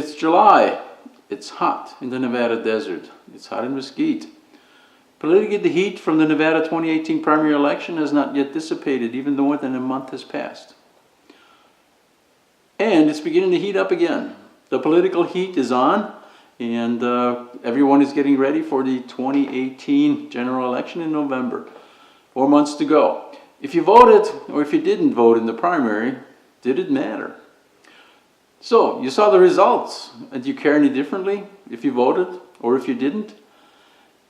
It's July. It's hot in the Nevada desert. It's hot in Mesquite. Politically, the heat from the Nevada 2018 primary election has not yet dissipated, even though more than a month has passed. And it's beginning to heat up again. The political heat is on, and everyone is getting ready for the 2018 general election in November. 4 months to go. If you voted, or if you didn't vote in the primary, did it matter? So, you saw the results. Do you care any differently if you voted or if you didn't?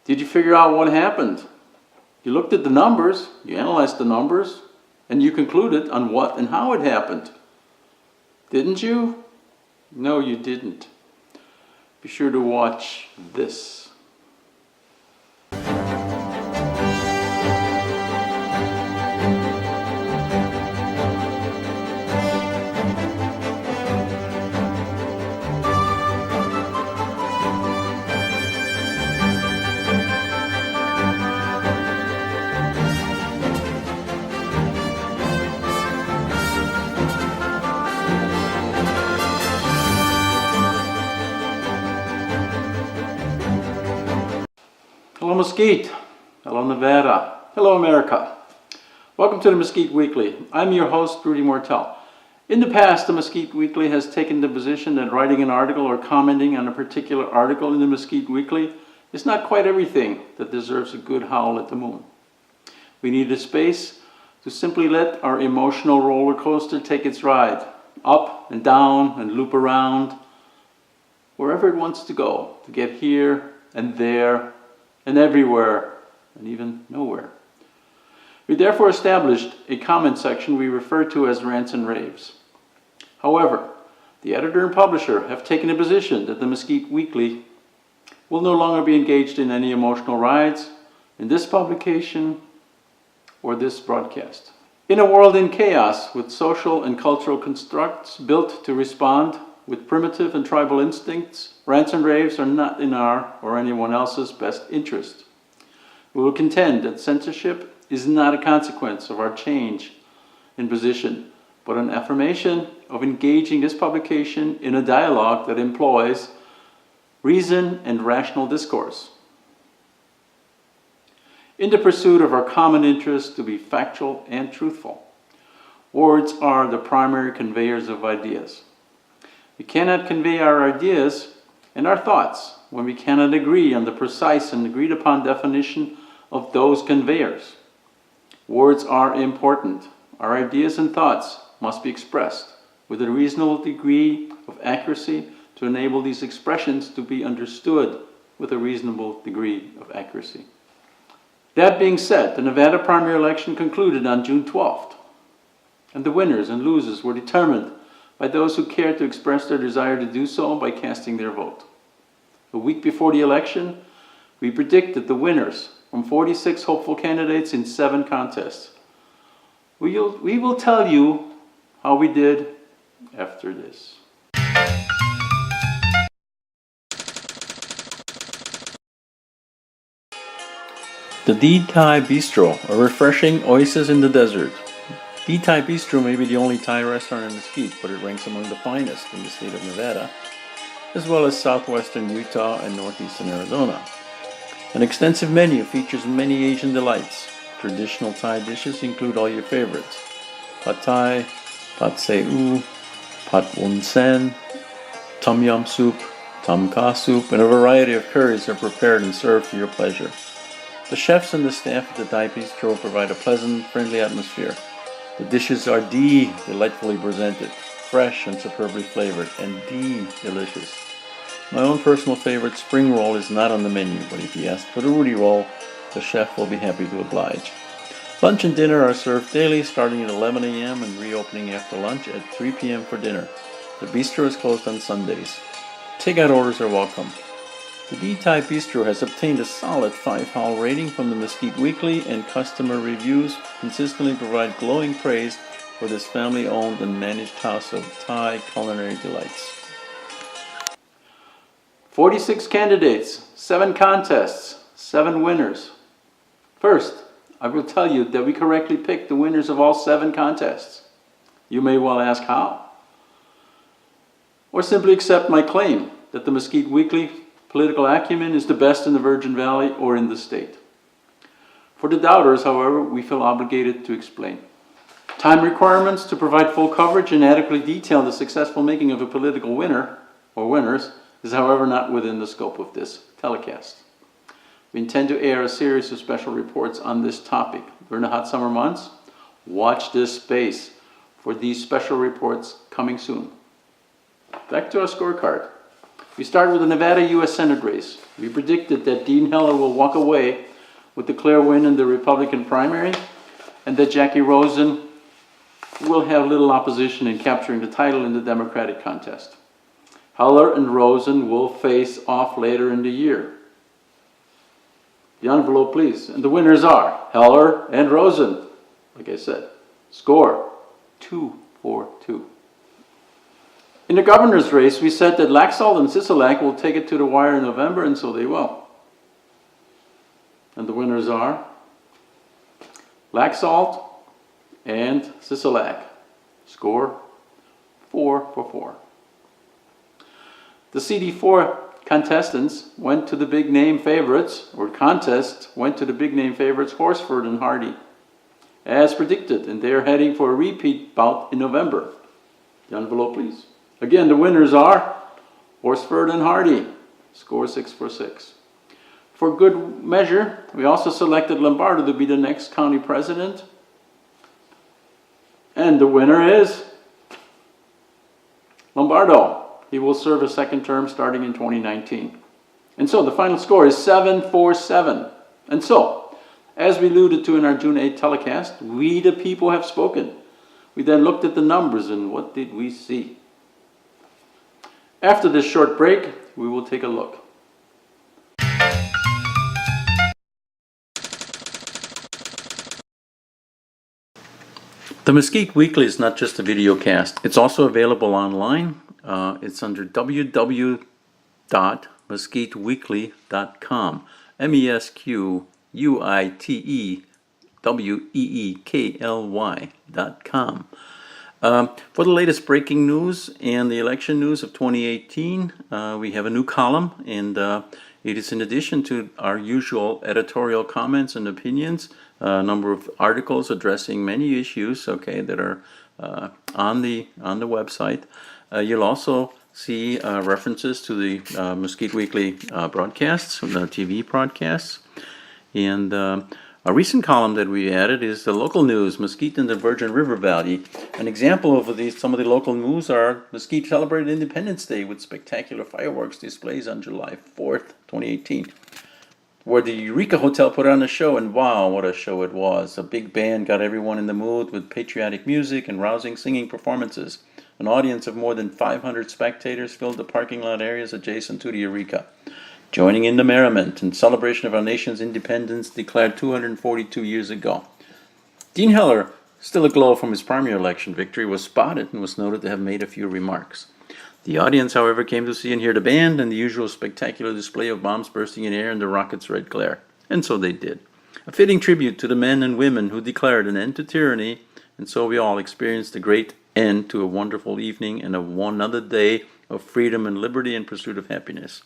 Did you figure out what happened? You looked at the numbers, you analyzed the numbers, and you concluded on what and how it happened. Didn't you? No, you didn't. Be sure to watch this. Hello Mesquite, hello Nevada, hello America. Welcome to the Mesquite Weekly. I'm your host, Rudy Mortel. In the past, the Mesquite Weekly has taken the position that writing an article or commenting on a particular article in the Mesquite Weekly is not quite everything that deserves a good howl at the moon. We need a space to simply let our emotional roller coaster take its ride, up and down and loop around, wherever it wants to go, to get here and there and everywhere, and even nowhere. We therefore established a comment section we refer to as rants and raves. However, the editor and publisher have taken a position that the Mesquite Weekly will no longer be engaged in any emotional rides in this publication or this broadcast. In a world in chaos, with social and cultural constructs built to respond with primitive and tribal instincts, rants and raves are not in our or anyone else's best interest. We will contend that censorship is not a consequence of our change in position, but an affirmation of engaging this publication in a dialogue that employs reason and rational discourse, in the pursuit of our common interest to be factual and truthful. Words are the primary conveyors of ideas. We cannot convey our ideas and our thoughts when we cannot agree on the precise and agreed upon definition of those conveyors. Words are important. Our ideas and thoughts must be expressed with a reasonable degree of accuracy to enable these expressions to be understood with a reasonable degree of accuracy. That being said, the Nevada primary election concluded on June 12th, and the winners and losers were determined by those who cared to express their desire to do so by casting their vote. A week before the election, we predicted the winners from 46 hopeful candidates in 7 contests. We will tell you how we did after this. The D Thai Bistro, a refreshing oasis in the desert. D Thai Bistro may be the only Thai restaurant in Mesquite, but it ranks among the finest in the state of Nevada, as well as southwestern Utah and northeastern Arizona. An extensive menu features many Asian delights. Traditional Thai dishes include all your favorites: Pad Thai, Pad See Ew, Pad Won Sen, Tom Yum soup, Tom Kha soup, and a variety of curries are prepared and served to your pleasure. The chefs and the staff at the Thai Bistro provide a pleasant, friendly atmosphere. The dishes are delightfully presented, fresh and superbly flavored, and delicious. My own personal favorite, spring roll, is not on the menu, but if you ask for the Rudy roll, the chef will be happy to oblige. Lunch and dinner are served daily, starting at 11 a.m. and reopening after lunch at 3 p.m. for dinner. The bistro is closed on Sundays. Takeout orders are welcome. The D Thai Bistro has obtained a solid 5-howl rating from the Mesquite Weekly, and customer reviews consistently provide glowing praise for this family-owned and managed house of Thai culinary delights. 46 candidates, 7 contests, 7 winners. First, I will tell you that we correctly picked the winners of all 7 contests. You may well ask how. or simply accept my claim that the Mesquite Weekly political acumen is the best in the Virgin Valley or in the state. For the doubters, however, we feel obligated to explain. Time requirements to provide full coverage and adequately detail the successful making of a political winner or winners is, however, not within the scope of this telecast. We intend to air a series of special reports on this topic during the hot summer months. Watch this space for these special reports coming soon. Back to our scorecard. We start with the Nevada U.S. Senate race. We predicted that Dean Heller will walk away with the clear win in the Republican primary and that Jackie Rosen will have little opposition in capturing the title in the Democratic contest. Heller and Rosen will face off later in the year. The envelope, please. And the winners are Heller and Rosen. Like I said, score 2-4-2. In the governor's race, we said that Laxalt and Sisolak will take it to the wire in November, and so they will. And the winners are Laxalt and Sisolak. Score 4-4. The CD4 contestants went to the big name favorites, or contest went to the big name favorites Horsford and Hardy, as predicted, and they are heading for a repeat bout in November. The envelope, please. Again, the winners are Horsford and Hardy. Score 6-6. For good measure, we also selected Lombardo to be the next county president. And the winner is Lombardo. He will serve a second term starting in 2019. And so the final score is 7-7. And so, as we alluded to in our June 8th telecast, we the people have spoken. We then looked at the numbers, and what did we see? After this short break, we will take a look. The Mesquite Weekly is not just a video cast. It's also available online. It's under www.mesquiteweekly.com. MESQUITEWEEKLY.com. For the latest breaking news and the election news of 2018, we have a new column, and it is in addition to our usual editorial comments and opinions, a number of articles addressing many issues, okay, that are on the website. You'll also see references to the Mesquite Weekly broadcasts, the TV broadcasts, and a recent column that we added is the local news, Mesquite and the Virgin River Valley. An example of these, some of the local news are Mesquite celebrated Independence Day with spectacular fireworks displays on July 4th, 2018. Where the Eureka Hotel put on a show, and wow, what a show it was. A big band got everyone in the mood with patriotic music and rousing singing performances. An audience of more than 500 spectators filled the parking lot areas adjacent to the Eureka, joining in the merriment and celebration of our nation's independence declared 242 years ago. Dean Heller, still aglow from his primary election victory, was spotted and was noted to have made a few remarks. The audience, however, came to see and hear the band and the usual spectacular display of bombs bursting in air and the rockets' red glare. And so they did. A fitting tribute to the men and women who declared an end to tyranny, and so we all experienced a great end to a wonderful evening and another day of freedom and liberty in pursuit of happiness.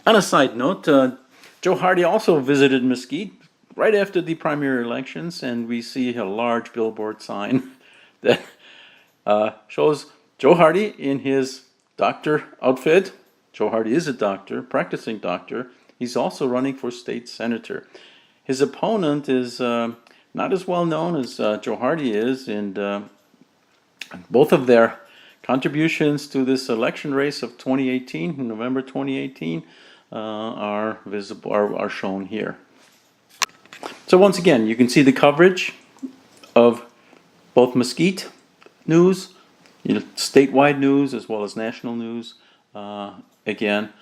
On a side note, Joe Hardy also visited Mesquite right after the primary elections, and we see a large billboard sign that shows Joe Hardy in his doctor outfit. Joe Hardy is a doctor, practicing doctor. He's also running for state senator. His opponent is not as well known as Joe Hardy is, and both of their contributions to this election race of 2018, November 2018, are visible, are shown here. So once again, you can see the coverage of both Mesquite news, statewide news as well as national news, again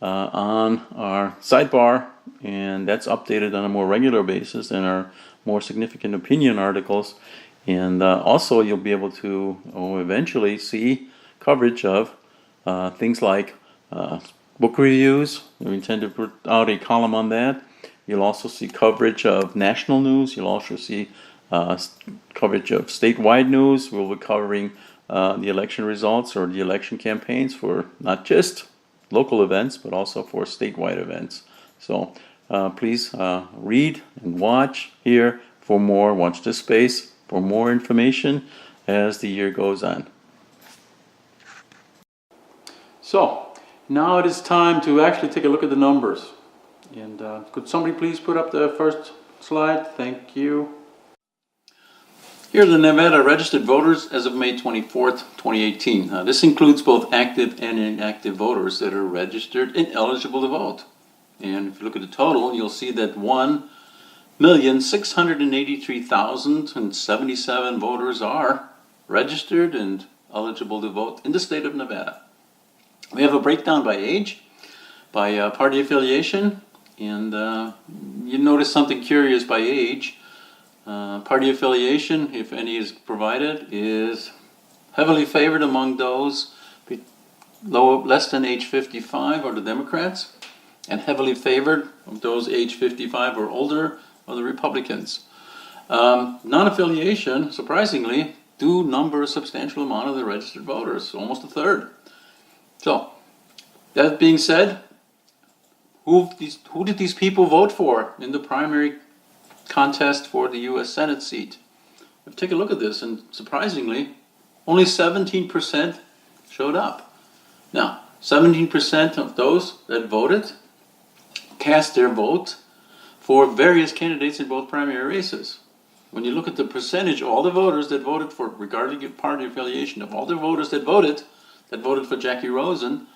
on our sidebar, and that's updated on a more regular basis in our more significant opinion articles. And also you'll be able to eventually see coverage of things like book reviews. We intend to put out a column on that. You'll also see coverage of national news. You'll also see coverage of statewide news. We'll be covering the election results or the election campaigns for not just local events, but also for statewide events. So please read and watch here for more, watch this space for more information as the year goes on. So now it is time to actually take a look at the numbers. And could somebody please put up the first slide? Thank you. Here are the Nevada registered voters as of May 24th, 2018. This includes both active and inactive voters that are registered and eligible to vote. And if you look at the total, you'll see that 1,683,077 voters are registered and eligible to vote in the state of Nevada. We have a breakdown by age, by party affiliation, and you notice something curious by age. Party affiliation, if any is provided, is heavily favored among those less than age 55 are the Democrats, and heavily favored of those age 55 or older are the Republicans. Non-affiliation, surprisingly, do number a substantial amount of the registered voters, almost a third. So, that being said, who did these people vote for in the primary contest for the U.S. Senate seat? We'll take a look at this, and surprisingly, only 17% showed up. Now, 17% of those that voted cast their vote for various candidates in both primary races. When you look at the percentage, all the voters that voted for, regarding of party affiliation, of all the voters that voted for Jackie Rosen,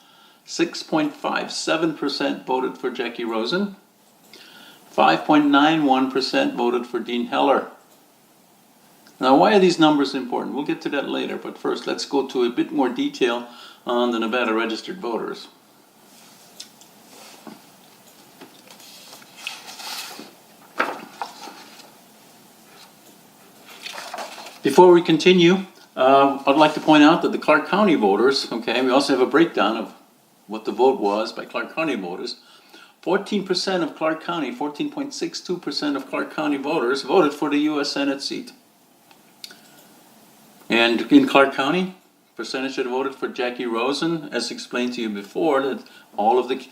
6.57% voted for Jackie Rosen, 5.91% voted for Dean Heller. Now, why are these numbers important? We'll get to that later, but first let's go to a bit more detail on the Nevada registered voters. Before we continue, I'd like to point out that the Clark County voters, okay, we also have a breakdown of what the vote was by Clark County voters. 14% of Clark County, 14.62% of Clark County voters voted for the U.S. Senate seat. And in Clark County, percentage that voted for Jackie Rosen, as explained to you before, that all of the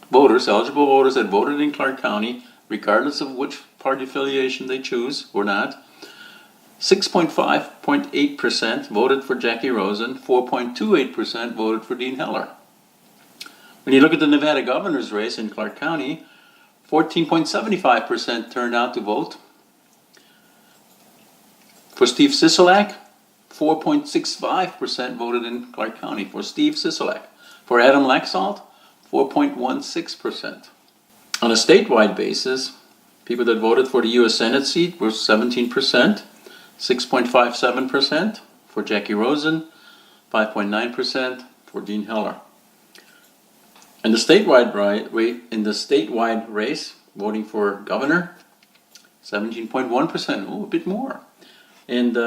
voters, eligible voters that voted in Clark County, regardless of which party affiliation they choose or not, 6.8% voted for Jackie Rosen, 4.28% voted for Dean Heller. When you look at the Nevada governor's race in Clark County, 14.75% turned out to vote. For Steve Sisolak, 4.65% voted in Clark County for Steve Sisolak. For Adam Laxalt, 4.16%. On a statewide basis, people that voted for the U.S. Senate seat were 17%, 6.57% for Jackie Rosen, 5.9% for Dean Heller. In the statewide race, voting for governor, 17.1%, a bit more. And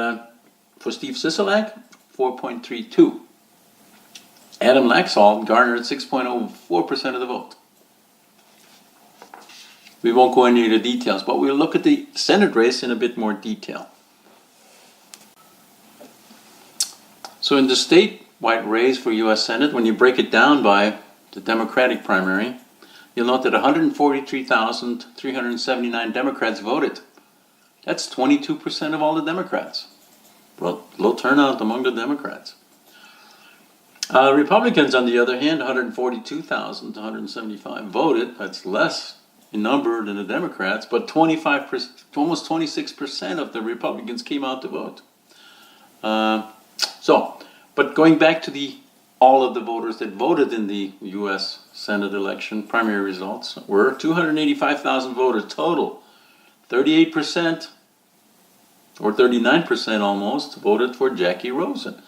for Steve Sisolak, 4.32. Adam Laxalt garnered 6.04% of the vote. We won't go into the details, but we'll look at the Senate race in a bit more detail. So in the statewide race for U.S. Senate, when you break it down by the Democratic primary, you'll note that 143,379 Democrats voted. That's 22% of all the Democrats. Well, low turnout among the Democrats. Republicans, on the other hand, 142,175 voted. That's less in number than the Democrats, but 25%, almost 26% of the Republicans came out to vote. But going back to all of the voters that voted in the U.S. Senate election, primary results were 285,000 voters total. 38%, or 39% almost, voted for Jackie Rosen.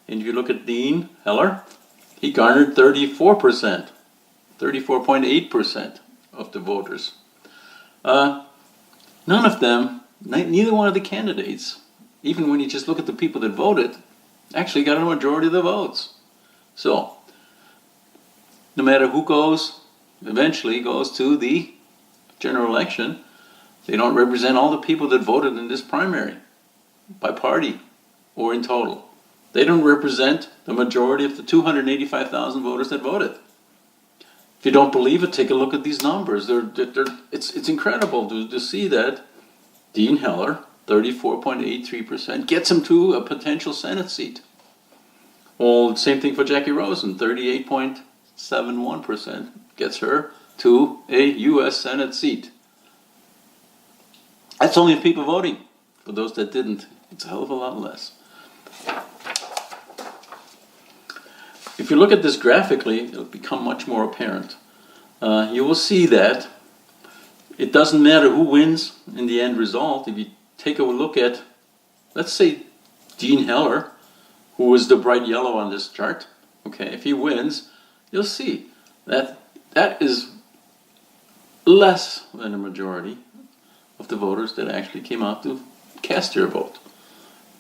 And if you look at Dean Heller, he garnered 34%, 34.8% of the voters. None of them, neither one of the candidates, even when you just look at the people that voted, actually got a majority of the votes. So, no matter who eventually goes to the general election, they don't represent all the people that voted in this primary, by party or in total. They don't represent the majority of the 285,000 voters that voted. If you don't believe it, take a look at these numbers. It's incredible to see that Dean Heller, 34.83%, gets him to a potential Senate seat. Well, same thing for Jackie Rosen, 38.71%, gets her to a U.S. Senate seat. That's only of people voting. For those that didn't, it's a hell of a lot less. If you look at this graphically, it'll become much more apparent. You will see that it doesn't matter who wins in the end result. If you take a look at, let's say, Dean Heller, who is the bright yellow on this chart, okay, if he wins, you'll see that that is less than a majority of the voters that actually came out to cast their vote.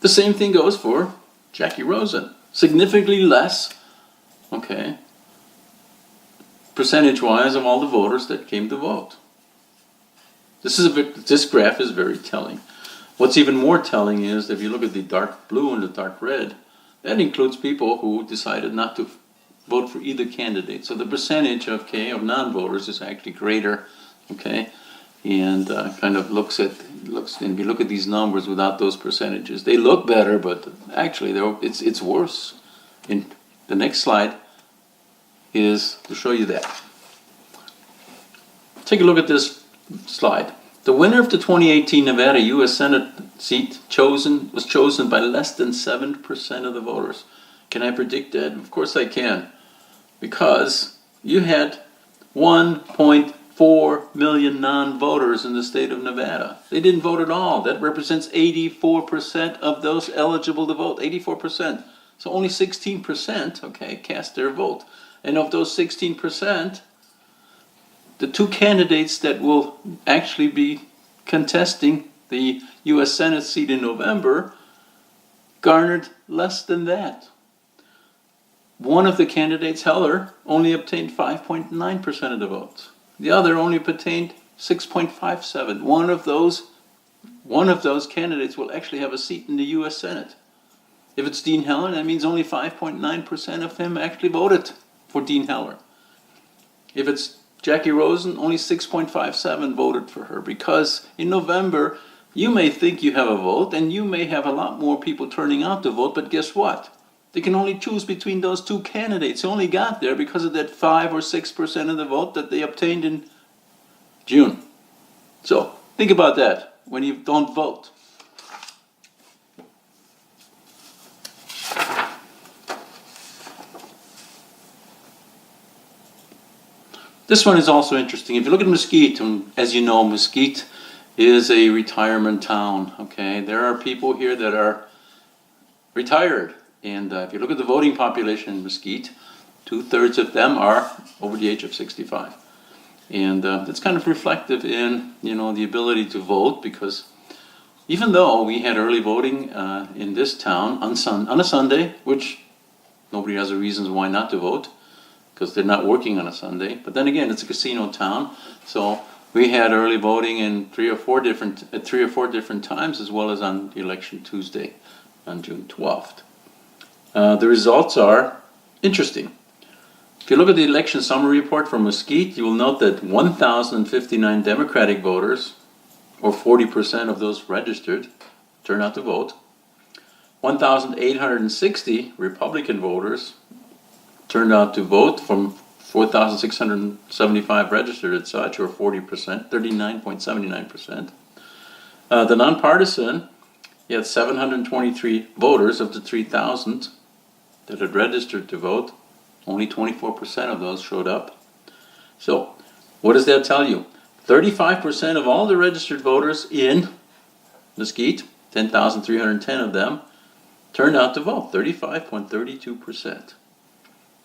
The same thing goes for Jackie Rosen. Significantly less, okay, percentage-wise of all the voters that came to vote. This graph is very telling. What's even more telling is if you look at the dark blue and the dark red, that includes people who decided not to vote for either candidate. So the percentage of non-voters is actually greater, okay, and kind of looks, and if you look at these numbers without those percentages, they look better, but actually it's worse. In the next slide is to show you that. Take a look at this slide. The winner of the 2018 Nevada U.S. Senate seat was chosen by less than 7% of the voters. Can I predict that? Of course I can. Because you had 1.4 million non-voters in the state of Nevada. They didn't vote at all. That represents 84% of those eligible to vote. 84%. So only 16%, okay, cast their vote. And of those 16%, the two candidates that will actually be contesting the U.S. Senate seat in November garnered less than that. One of the candidates, Heller, only obtained 5.9% of the votes. The other only obtained 6.57%. One of those candidates will actually have a seat in the U.S. Senate. If it's Dean Heller, that means only 5.9% of them actually voted for Dean Heller. If it's Jackie Rosen, only 6.57% voted for her, because in November, you may think you have a vote, and you may have a lot more people turning out to vote, but guess what? They can only choose between those two candidates. They only got there because of that 5 or 6% of the vote that they obtained in June. So, think about that when you don't vote. This one is also interesting. If you look at Mesquite, as you know, Mesquite is a retirement town, okay? There are people here that are retired. And if you look at the voting population in Mesquite, 2/3 of them are over the age of 65. And that's kind of reflective in, the ability to vote, because even though we had early voting in this town on a Sunday, which nobody has a reason why not to vote, because they're not working on a Sunday. But then again, it's a casino town, so we had early voting in three or four different times, as well as on election Tuesday, on June 12th. The results are interesting. If you look at the election summary report from Mesquite, you will note that 1,059 Democratic voters, or 40% of those registered, turned out to vote. 1,860 Republican voters turned out to vote from 4,675 registered as such, or 40%, 39.79%. The nonpartisan, you had 723 voters of the 3,000 that had registered to vote. Only 24% of those showed up. So, what does that tell you? 35% of all the registered voters in Mesquite, 10,310 of them, turned out to vote, 35.32%.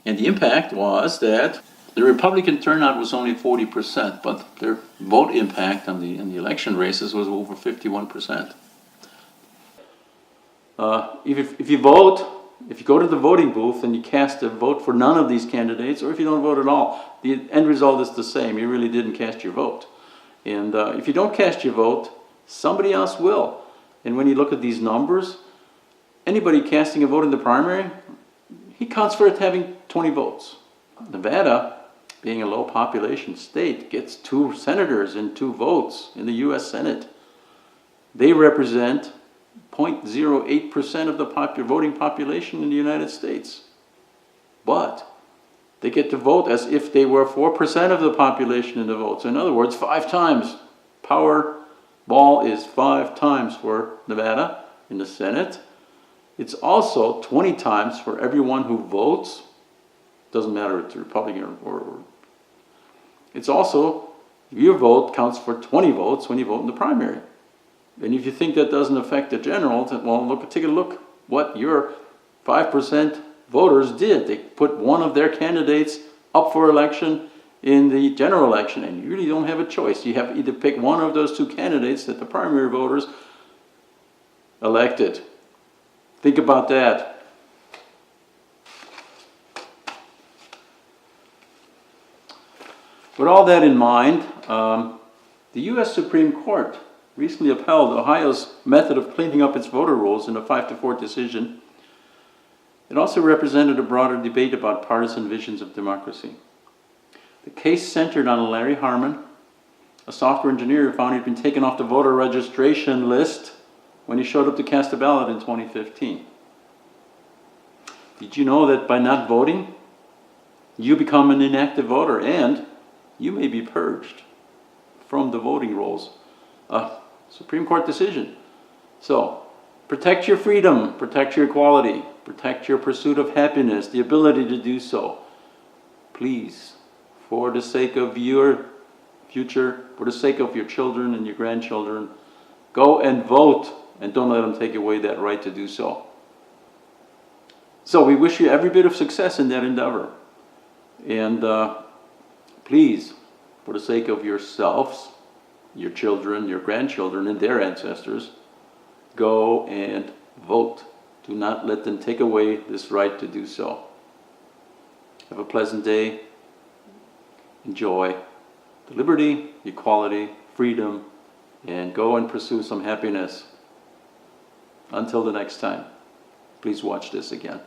And the impact was that the Republican turnout was only 40%, but their vote impact in the election races was over 51%. If you vote, if you go to the voting booth and you cast a vote for none of these candidates, or if you don't vote at all, the end result is the same. You really didn't cast your vote. And if you don't cast your vote, somebody else will. And when you look at these numbers, anybody casting a vote in the primary, he counts for it having 20 votes. Nevada, being a low population state, gets 2 senators and 2 votes in the US Senate. They represent 0.08% of the voting population in the United States. But they get to vote as if they were 4% of the population in the votes. In other words, 5 times. Powerball is 5 times for Nevada in the Senate. It's also 20 times for everyone who votes. Doesn't matter if it's Republican or it's also, your vote counts for 20 votes when you vote in the primary. And if you think that doesn't affect the general, well, take a look what your 5% voters did. They put one of their candidates up for election in the general election, and you really don't have a choice. You have to either pick one of those 2 candidates that the primary voters elected. Think about that. With all that in mind, the U.S. Supreme Court recently upheld Ohio's method of cleaning up its voter rolls in a 5-4 decision. It also represented a broader debate about partisan visions of democracy. The case centered on Larry Harmon, a software engineer who found he'd been taken off the voter registration list when he showed up to cast a ballot in 2015. Did you know that by not voting, you become an inactive voter and you may be purged from the voting rolls? Supreme Court decision. So, protect your freedom, protect your equality, protect your pursuit of happiness, the ability to do so. Please, for the sake of your future, for the sake of your children and your grandchildren, go and vote and don't let them take away that right to do so. So we wish you every bit of success in that endeavor. And please, for the sake of yourselves, your children, your grandchildren, and their ancestors, go and vote. Do not let them take away this right to do so. Have a pleasant day. Enjoy the liberty, equality, freedom, and go and pursue some happiness. Until the next time, please watch this again.